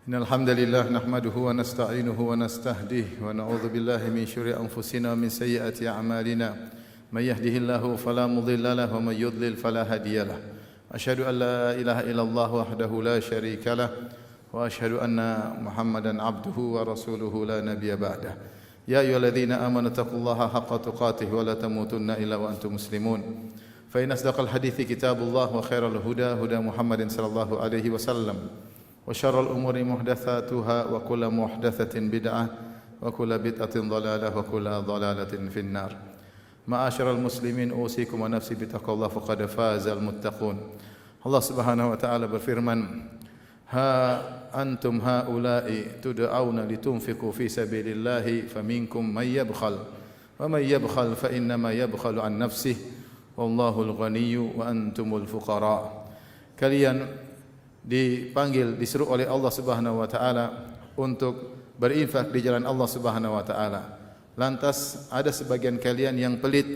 إن الحمد لله نحمده ونستعينه ونستهديه ونعوذ بالله من شرور أنفسنا ومن سيئات أعمالنا من يهده الله فلا مضل له ومن يضلل فلا هادي له أشهد أن لا إله إلا الله وحده لا شريك له وأشهد أن محمدا عبده ورسوله لا نبي بعده يا أيها الذين آمنوا اتقوا الله حق تقاته ولا تموتن إلا وأنتم مسلمون فإن أصدق الحديث كتاب الله وخير الهدى هدى محمد صلى الله عليه وسلم وشر الأمور محدثاتها وكل محدثة بدعة وكل بدعة ضلالة وكل ضلالة في النار. معاشر المسلمين أوصيكم ونفسي بتقوى الله فقد فاز المتقون. Allah Subhanahu wa taala berfirman, "Ha antum haula'i tud'auna litunfiqu fi sabilillahi faminkum may yabkhal wa may yabkhal fa innama yabkhalu an nafsihi wallahul ghaniyyu wa antumul fuqara." Kalian dipanggil, disuruh oleh Allah Subhanahu wa taala untuk berinfak di jalan Allah Subhanahu wa taala. Lantas ada sebagian kalian yang pelit.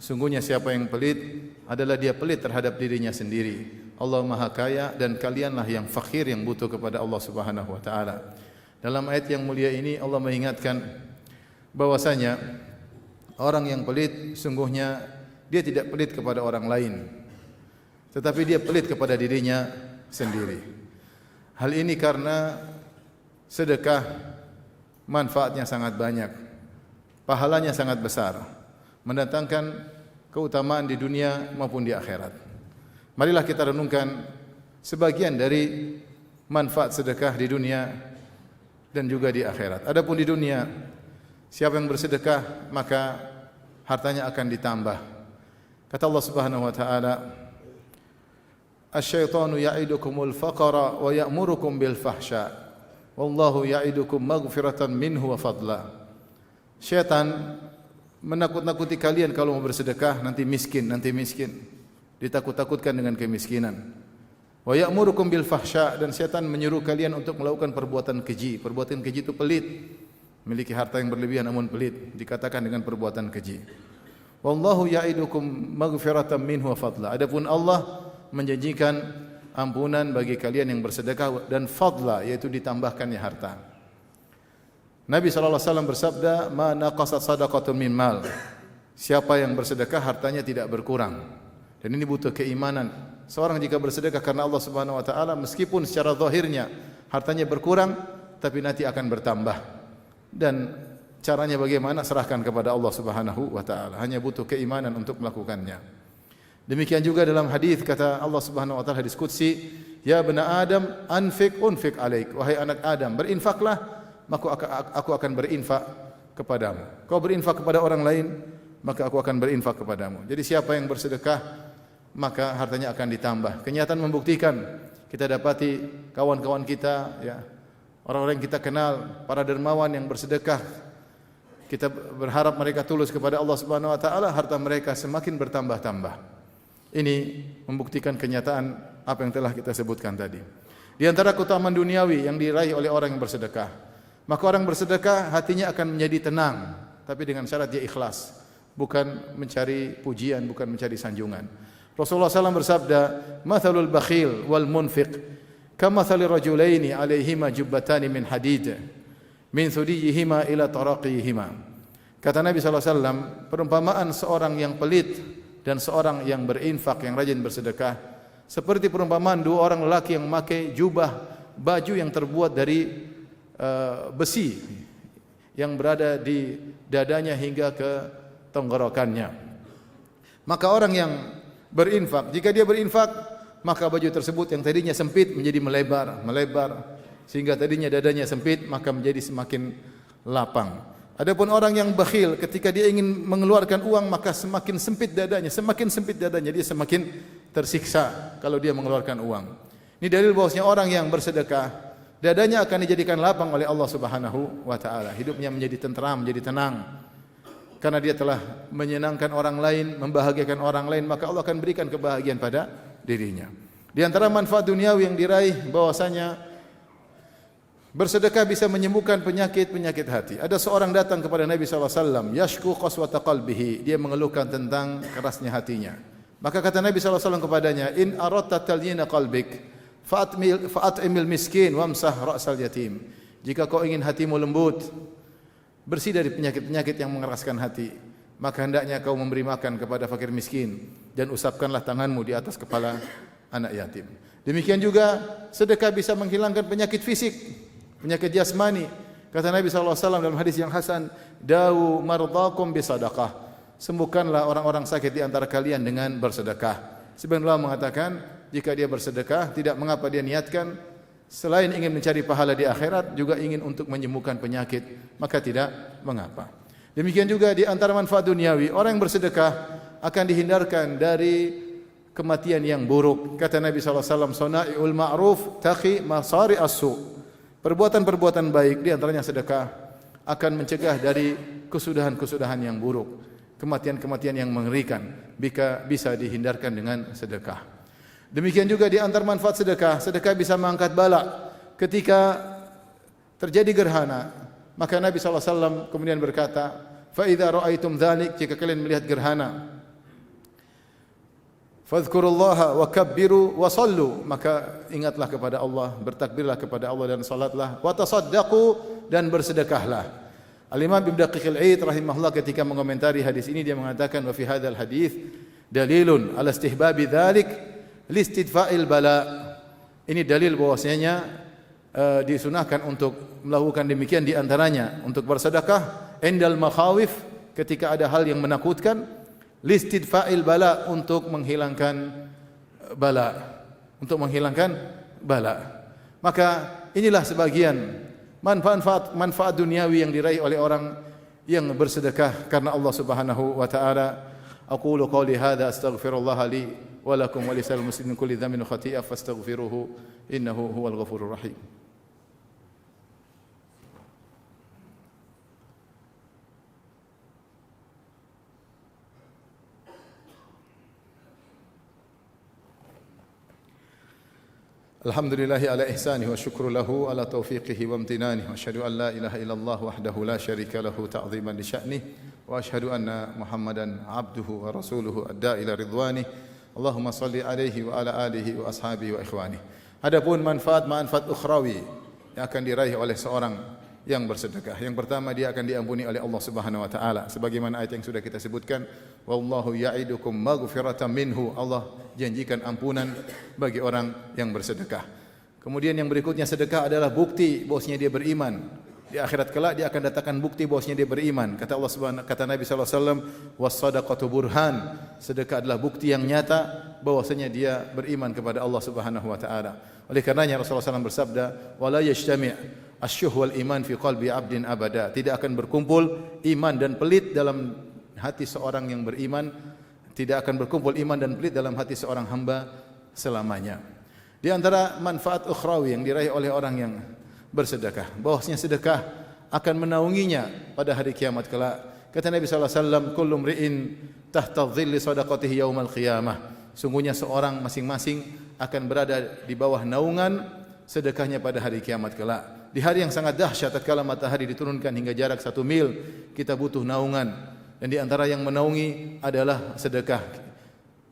Sungguhnya siapa yang pelit adalah dia pelit terhadap dirinya sendiri. Allah Maha Kaya dan kalianlah yang fakir yang butuh kepada Allah Subhanahu wa taala. Dalam ayat yang mulia ini Allah mengingatkan bahwasanya orang yang pelit sungguhnya dia tidak pelit kepada orang lain, tetapi dia pelit kepada dirinya sendiri. Hal ini karena sedekah manfaatnya sangat banyak, pahalanya sangat besar, mendatangkan keutamaan di dunia maupun di akhirat. Marilah kita renungkan sebagian dari manfaat sedekah di dunia dan juga di akhirat. Adapun di dunia, siapa yang bersedekah maka hartanya akan ditambah. Kata Allah Subhanahu wa taala, "Asy-syaitanu ya'idukumul faqra wa ya'murukum bil fahsya wallahu ya'idukum maghfiratan minhu wa fadla." Syaitan menakut-nakuti kalian kalau mau bersedekah nanti miskin. Ditakut-takutkan dengan kemiskinan. Wa ya'murukum bil fahsya, dan syaitan menyuruh kalian untuk melakukan perbuatan keji. Perbuatan keji itu pelit. Memiliki harta yang berlebihan namun pelit, dikatakan dengan perbuatan keji. Wallahu ya'idukum maghfiratan minhu wa fadla. Adapun Allah menjanjikan ampunan bagi kalian yang bersedekah dan fadla, yaitu ditambahkannya harta. Nabi SAW bersabda, "Ma naqasat sadaqatun min mal." Siapa yang bersedekah hartanya tidak berkurang. Dan ini butuh keimanan. Seorang jika bersedekah karena Allah Subhanahu wa taala, meskipun secara zahirnya hartanya berkurang, tapi nanti akan bertambah. Dan caranya bagaimana? Serahkan kepada Allah Subhanahu wa taala. Hanya butuh keimanan untuk melakukannya. Demikian juga dalam hadis kata Allah Subhanahu wa taala, hadis qudsi, "Ya bani Adam, anfiq unfiq alaik." Wahai anak Adam, berinfaklah, maka aku akan berinfak kepadamu. Kau berinfak kepada orang lain, maka aku akan berinfak kepadamu. Jadi siapa yang bersedekah, maka hartanya akan ditambah. Kenyataan membuktikan, kita dapati kawan-kawan kita, ya, orang-orang yang kita kenal, para dermawan yang bersedekah, kita berharap mereka tulus kepada Allah Subhanahu wa taala, harta mereka semakin bertambah-tambah. Ini membuktikan kenyataan apa yang telah kita sebutkan tadi. Di antara keutamaan duniawi yang diraih oleh orang yang bersedekah, maka orang bersedekah hatinya akan menjadi tenang, tapi dengan syarat dia ikhlas, bukan mencari pujian, bukan mencari sanjungan. Rasulullah SAW bersabda, "Mathalul bakhil wal munfiq kamathali rajulaini alaihima jubbatani min hadid min thudiyihima ila taraqihima." Kata Nabi SAW, perumpamaan seorang yang pelit dan seorang yang berinfak, yang rajin bersedekah, seperti perumpamaan dua orang lelaki yang memakai jubah, baju yang terbuat dari besi yang berada di dadanya hingga ke tenggorokannya. Maka orang yang berinfak, jika dia berinfak, maka baju tersebut yang tadinya sempit menjadi melebar, sehingga tadinya dadanya sempit maka menjadi semakin lapang. Adapun orang yang bakhil, ketika dia ingin mengeluarkan uang maka semakin sempit dadanya, dia semakin tersiksa kalau dia mengeluarkan uang. Ini dalil bahwasanya orang yang bersedekah, dadanya akan dijadikan lapang oleh Allah Subhanahu wa taala. Hidupnya menjadi tenteram, menjadi tenang. Karena dia telah menyenangkan orang lain, membahagiakan orang lain, maka Allah akan berikan kebahagiaan pada dirinya. Di antara manfaat duniawi yang diraih bahwasanya bersedekah bisa menyembuhkan penyakit-penyakit hati. Ada seorang datang kepada Nabi SAW, yashku qaswata qalbihi, dia mengeluhkan tentang kerasnya hatinya. Maka kata Nabi SAW kepadanya, "In aradta talyina qalbik fa'at'imil miskin wamsah ra'sal yatim. Jika kau ingin hatimu lembut, bersih dari penyakit-penyakit yang mengeraskan hati, maka hendaknya kau memberi makan kepada fakir miskin dan usapkanlah tanganmu di atas kepala anak yatim. Demikian juga sedekah bisa menghilangkan penyakit fisik, penyakit jasmani. Kata Nabi SAW dalam hadis yang hasan, "Dawu mardakum bisadaqah." Sembuhkanlah orang-orang sakit di antara kalian dengan bersedekah. Sebagian ulama mengatakan, jika dia bersedekah, tidak mengapa dia niatkan selain ingin mencari pahala di akhirat, juga ingin untuk menyembuhkan penyakit, maka tidak mengapa. Demikian juga di antara manfaat duniawi, orang yang bersedekah akan dihindarkan dari kematian yang buruk. Kata Nabi SAW, "Sana'iul ma'ruf taqi masari as-su." Perbuatan-perbuatan baik, di antaranya sedekah, akan mencegah dari kesudahan-kesudahan yang buruk, kematian-kematian yang mengerikan, bisa dihindarkan dengan sedekah. Demikian juga di antara manfaat sedekah, sedekah bisa mengangkat bala. Ketika terjadi gerhana, maka Nabi SAW kemudian berkata, "Fa idza ra'aitum dzalik," jika kalian melihat gerhana, "fadhkurullaha wa kabbiru wa sallu," maka ingatlah kepada Allah, bertakbirlah kepada Allah dan salatlah, "wa tasaddaqu," dan bersedekahlah. Al-Imam Ibnu Daqiq al-Aid rahimahullah ketika mengomentari hadis ini, dia mengatakan, "Wa fi hadzal hadits dalilun ala istihbabi dzalik listidfa'il bala." Ini dalil bahwasanya disunahkan untuk melakukan demikian, di antaranya untuk bersedekah indal makhawif, ketika ada hal yang menakutkan, listidfa'il bala, untuk menghilangkan bala, Maka inilah sebagian manfaat duniawi yang diraih oleh orang yang bersedekah karena Allah Subhanahu wa taala. Aqulu qawli hadza astaghfirullah li wa lakum wa lisal muslimin kulli dhanbin khati'ah fastaghfiruhu innahu huwal ghafurur rahim. Alhamdulillahi ala ihsanihi wa syukru lahu ala taufiqihi wa amtinanihi wa asyhadu an la ilaha illallah wahdahu la syarika lahu ta'ziman li sya'nihi wa asyhadu anna Muhammadan abduhu wa rasuluhu adda ila ridwanihi. Allahumma salli alaihi wa ala alihi wa ashabihi wa ikhwanihi. Adapun manfaat ukhrawi yang akan diraih oleh seorang yang bersedekah. Yang pertama, dia akan diampuni oleh Allah Subhanahu wa taala, sebagaimana ayat yang sudah kita sebutkan, wallahu ya'idukum maghfiratan minhu. Allah janjikan ampunan bagi orang yang bersedekah. Kemudian yang berikutnya, sedekah adalah bukti bahwasanya dia beriman. Di akhirat kelak dia akan datangkan bukti bahwasanya dia beriman. Kata Allah Subhanahu, kata Nabi sallallahu alaihi wasallam, was-shadaqatu burhan. Sedekah adalah bukti yang nyata bahwasanya dia beriman kepada Allah Subhanahu wa taala. Oleh karenanya Rasulullah SAW bersabda, wala yajtami' asyuh wal iman fi qalbi 'abdin abada. Tidak akan berkumpul iman dan pelit dalam hati seorang yang beriman. Tidak akan berkumpul iman dan pelit dalam hati seorang hamba selamanya. Di antara manfaat ukhrawi yang diraih oleh orang yang bersedekah, bahwasanya sedekah akan menaunginya pada hari kiamat kelak. Kata Nabi sallallahu alaihi wasallam, kullu mri'in tahta dhilli sadaqatihi yaumal qiyamah. Sungguhnya seorang masing-masing akan berada di bawah naungan sedekahnya pada hari kiamat kelak. Di hari yang sangat dahsyat, tatkala matahari diturunkan hingga jarak 1 mil, kita butuh naungan. Dan di antara yang menaungi adalah sedekah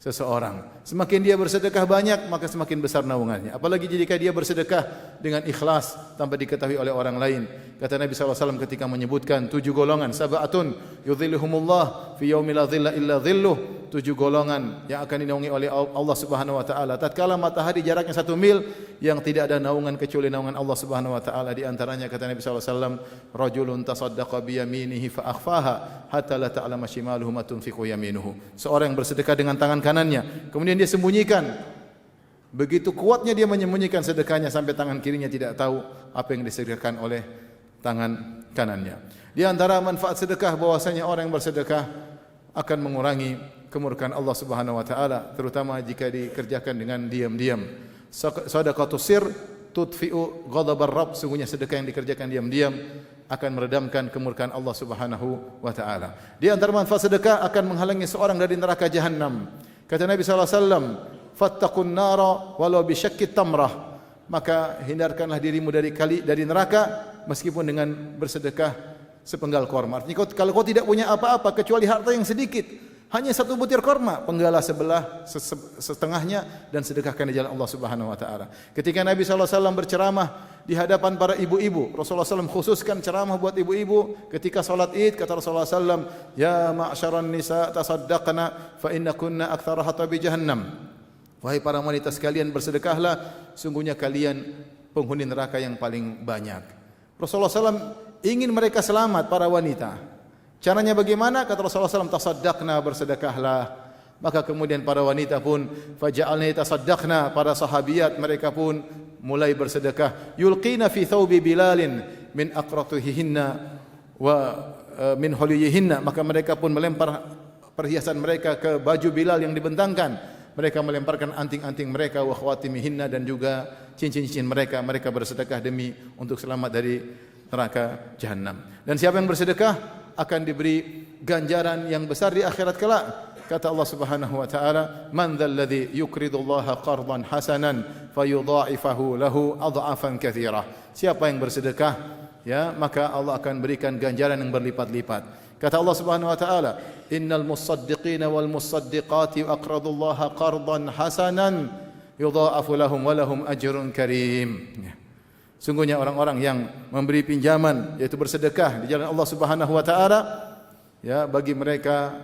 seseorang. Semakin dia bersedekah banyak, maka semakin besar naungannya. Apalagi jika dia bersedekah dengan ikhlas tanpa diketahui oleh orang lain. Kata Nabi SAW ketika menyebutkan 7 golongan, sab'atun yudhilluhumullah fi yaumil la dhilla illa dhilluh. 7 golongan yang akan dinaungi oleh Allah Subhanahu wa taala tatkala matahari jaraknya 1 mil, yang tidak ada naungan kecuali naungan Allah Subhanahu wa taala. Di antaranya kata Nabi sallallahu alaihi wasallam, rajulun tasaddaqa bi yaminihi fa akhfaha hatta la ta'lama shimaluhu ma tunfiqu yaminuhu. Seorang yang bersedekah dengan tangan kanannya, kemudian dia sembunyikan. Begitu kuatnya dia menyembunyikan sedekahnya sampai tangan kirinya tidak tahu apa yang disedekahkan oleh tangan kanannya. Di antara manfaat sedekah bahwasanya orang yang bersedekah akan mengurangi kemurkaan Allah Subhanahu wa taala, terutama jika dikerjakan dengan diam-diam. Shadaqatus sir tudfi'u ghadabar rabb. Sungguhnya sedekah yang dikerjakan diam-diam akan meredamkan kemurkaan Allah Subhanahu wa taala. Di antara manfaat sedekah akan menghalangi seorang dari neraka jahanam. Kata Nabi sallallahu alaihi wasallam, fattaqun nara walau bi syaqqit tamrah. Maka hindarkanlah dirimu dari neraka meskipun dengan bersedekah sepenggal korma. Artinya kalau kau tidak punya apa-apa kecuali harta yang sedikit, Hanya 1 butir korma, penggalah sebelah setengahnya dan sedekahkan di jalan Allah Subhanahu wa taala. Ketika Nabi sallallahu alaihi wasallam berceramah di hadapan para ibu-ibu, Rasulullah SAW khususkan ceramah buat ibu-ibu ketika salat Id, kata Rasulullah SAW, "Ya ma'syaran nisa tasaddaqna fa innakunna aktsara hatabi jahannam." Wahai para wanita sekalian, bersedekahlah, sungguhnya kalian penghuni neraka yang paling banyak. Rasulullah SAW ingin mereka selamat, para wanita. Caranya bagaimana? Kata Rasulullah SAW, tasaddaqna, bersedekahlah. Maka kemudian para wanita pun, faja'alna tasaddaqna, para sahabiat mereka pun mulai bersedekah. Yulqina fi thawbi Bilalin min aqratihinna wa min huliyihinna. Maka mereka pun melempar perhiasan mereka ke baju Bilal yang dibentangkan. Mereka melemparkan anting-anting mereka, wa khawatimihinna, dan juga cincin-cincin mereka. Mereka bersedekah demi untuk selamat dari neraka jahanam. Dan siapa yang bersedekah akan diberi ganjaran yang besar di akhirat kelak. Kata Allah Subhanahu wa taala, "Man dzal ladzi yuqridullaha qardan hasanan fayudha'ifahu lahu adha'afan katsira." Siapa yang bersedekah, ya, maka Allah akan berikan ganjaran yang berlipat-lipat. Kata Allah Subhanahu wa taala, "Innal musaddiqina wal musaddiqati aqradullaha qardan hasanan yudha'afu lahum wa lahum ajrun karim." Sungguhnya orang-orang yang memberi pinjaman, yaitu bersedekah di jalan Allah Subhanahu wa taala, ya, bagi mereka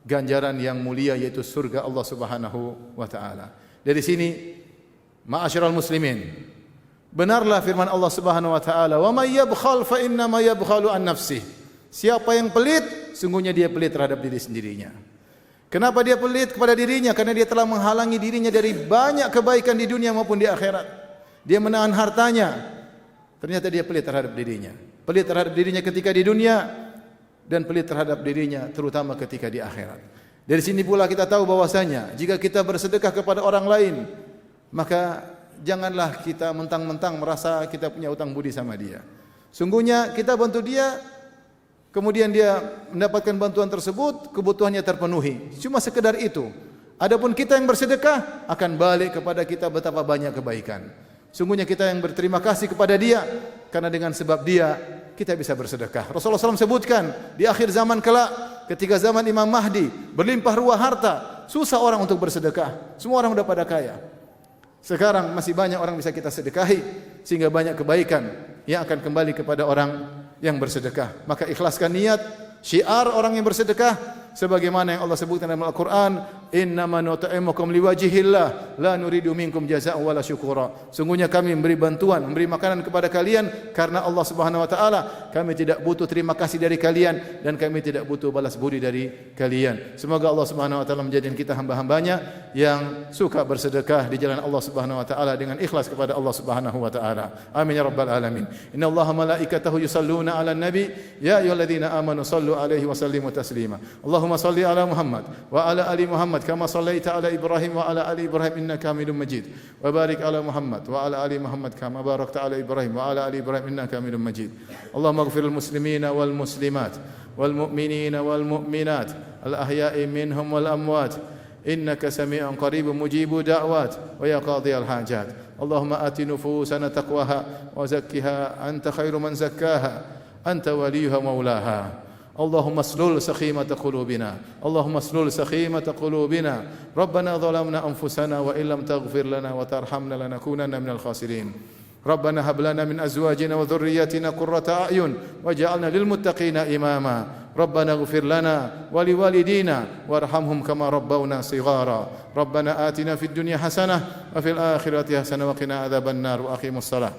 ganjaran yang mulia, yaitu surga Allah Subhanahu wa taala. Dari sini, ma'asyiral muslimin, benarlah firman Allah Subhanahu wa taala, "Wa may yabkhal fa inna ma yabkhalu an nafsihi." Siapa yang pelit, sungguhnya dia pelit terhadap diri sendirinya. Kenapa dia pelit kepada dirinya? Karena dia telah menghalangi dirinya dari banyak kebaikan di dunia maupun di akhirat. Dia menahan hartanya. Ternyata dia pelit terhadap dirinya. Pelit terhadap dirinya ketika di dunia, dan pelit terhadap dirinya terutama ketika di akhirat. Dari sini pula kita tahu bahwasanya jika kita bersedekah kepada orang lain, maka janganlah kita mentang-mentang merasa kita punya utang budi sama dia. Sungguhnya kita bantu dia, kemudian dia mendapatkan bantuan tersebut, kebutuhannya terpenuhi. Cuma sekedar itu. Adapun kita yang bersedekah akan balik kepada kita betapa banyak kebaikan. Sungguhnya kita yang berterima kasih kepada dia, karena dengan sebab dia kita bisa bersedekah. Rasulullah SAW sebutkan di akhir zaman kelak, ketika zaman Imam Mahdi berlimpah ruah harta, susah orang untuk bersedekah. Semua orang sudah pada kaya. Sekarang masih banyak orang bisa kita sedekahi, sehingga banyak kebaikan yang akan kembali kepada orang yang bersedekah. Maka ikhlaskan niat, syiar orang yang bersedekah, sebagaimana yang Allah sebutkan dalam Al-Quran, "Innama nut'imukum liwajhillah la nuridu minkum jazaa'an wala syukura." Sungguhnya kami memberi bantuan, memberi makanan kepada kalian karena Allah Subhanahu wa taala. Kami tidak butuh terima kasih dari kalian dan kami tidak butuh balas budi dari kalian. Semoga Allah Subhanahu wa taala menjadikan kita hamba-hambanya yang suka bersedekah di jalan Allah Subhanahu wa taala dengan ikhlas kepada Allah Subhanahu wa taala. Amin ya rabbal alamin. Innallaha malaikatahu yusalluna 'alan nabi ya ayyuhalladzina amanu sallu 'alaihi wa sallimu taslima. Allahumma salli ala Muhammad wa ala ali Muhammad kama sallaita ala Ibrahim wa ala ali Ibrahim innaka Hamidum Majid. Wa barik ala Muhammad wa ala ali Muhammad kama barakta ala Ibrahim wa ala ali Ibrahim innaka Hamidum Majid. Allahumma ighfir lil muslimina wal muslimat wal mu'minina wal mu'minat al ahya'i minhum wal amwat innaka sami'un qaribun mujibud da'wat wa ya qadhiyal hajat. Allahumma ati nufusana taqwaha wa zakkiha anta khairu man zakkaha anta waliyuha maulaha. اللهم اسلل سخيمة قلوبنا اللهم اسلل سخيمة قلوبنا ربنا ظلمنا أنفسنا وإن لم تغفر لنا وترحمنا لنكونن من الخاسرين ربنا هب لنا من أزواجنا وذرياتنا قرة أعين واجعلنا للمتقين إماما ربنا اغفر لنا ولوالدينا وارحمهم كما ربونا صغارا ربنا آتنا في الدنيا حسنة وفي الآخرة حسنة وقنا عذاب النار وأقيموا الصلاة